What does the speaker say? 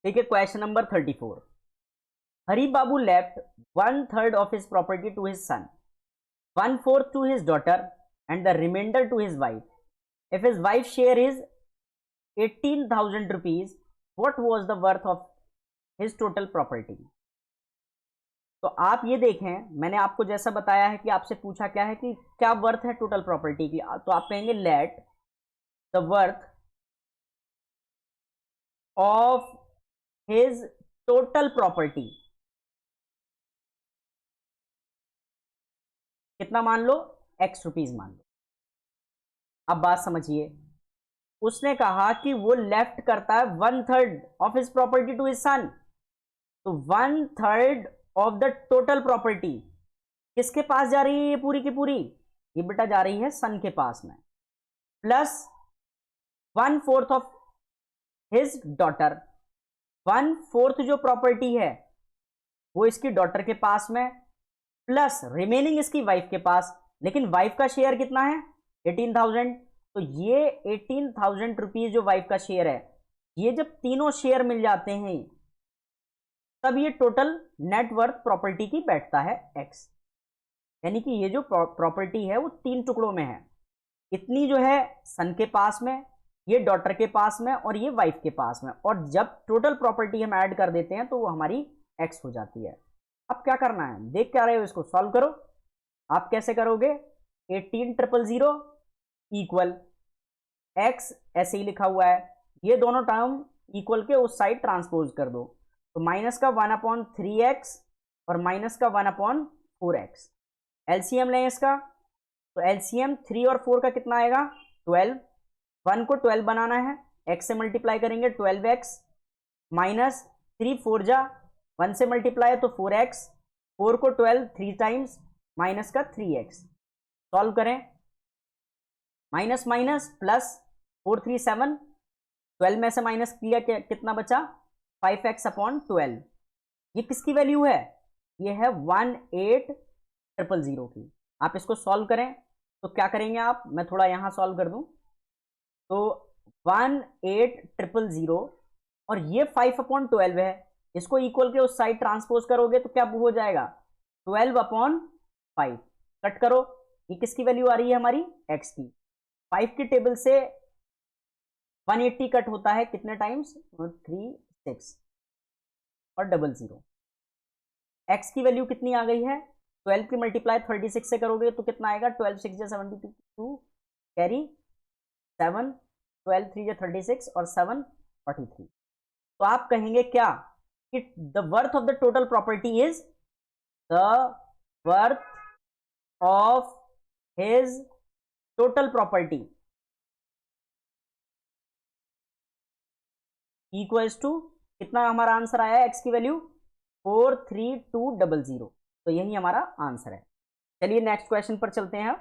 ठीक है, question number 34। Hari Babu left 1/3 of his property to his son, 1/4 to his daughter, and the remainder to his wife. If his wife's share is 18,000 rupees, what was the worth of his total property? तो आप ये देखें, मैंने आपको जैसा बताया है कि आपसे पूछा क्या है कि क्या वर्थ है टोटल प्रॉपर्टी की, तो आप कहेंगे let the worth of his total property, कितना मान लो, x रुपीज मान लो। अब बात समझिए, उसने कहा कि वो लेफ्ट करता है 1/3 of his property to his son, तो 1/3 ऑफ द टोटल प्रॉपर्टी किसके पास जा रही है ये पूरी की पूरी, ये बेटा जा रही है सन के पास में, प्लस 1/4 ऑफ हिज डॉटर, 1/4 जो प्रॉपर्टी है वो इसकी डॉटर के पास में, प्लस रिमेनिंग इसकी वाइफ के पास। लेकिन वाइफ का शेयर कितना है 18,000, तो ये 18,000 रुपीज जो वाइफ का शेयर है, ये जब तीनों शेयर मिल जाते हैं तब ये टोटल नेट वर्थ प्रॉपर्टी की बैठता है x। यानी कि ये जो प्रॉपर्टी है वो 3 टुकड़ों में है, इतनी जो है सन के पास में, ये डॉटर के पास में और ये वाइफ के पास में, और जब टोटल प्रॉपर्टी हम ऐड कर देते हैं तो वो हमारी x हो जाती है। अब क्या करना है, देख क्या रहे हो, इसको सॉल्व करो। आप कैसे करोगे, 18,000 इक्वल x, ऐसे ही लिखा हुआ है, ये दोनों टर्म इक्वल के उस साइड ट्रांसपोज कर दो, तो माइनस का 1/3x और माइनस का 1/4x। एलसीएम लें इसका, तो एलसीएम 3 और 4 का कितना आएगा 12, 1 को 12 बनाना है, x से मल्टीप्लाई करेंगे 12x, माइनस 3 4 जा 1 से मल्टीप्लाई तो 4x, 4 को 12 3 टाइम्स, माइनस का 3x। सॉल्व करें, माइनस माइनस प्लस 4 3 7, 12 में से माइनस किया कितना बचा 5x/12। ये किसकी वैल्यू है, ये है 18,000 की। आप इसको सॉल्व करें तो क्या करेंगे आप, मैं थोड़ा यहां सॉल्व कर दूं, तो 18,000 और ये 5/12 है, इसको इक्वल के उस साइड ट्रांसपोज करोगे तो क्या हो जाएगा 12/5। कट करो, ये किसकी वैल्यू आ रही है हमारी x की। 5 की टेबल से 180 कट होता है कितने टाइम्स 3 6 और 00। x की वैल्यू कितनी आ गई है 12 की मल्टीप्लाई 36 से करोगे तो कितना आएगा 12 6 72, कैरी 7, 12 3 36 और 7 43। तो आप कहेंगे क्या कि the worth of the total property is the worth of his total property equals to, कितना हमारा आंसर आया है x की वैल्यू 43200, तो यही हमारा आंसर है। चलिए नेक्स्ट क्वेश्चन पर चलते हैं।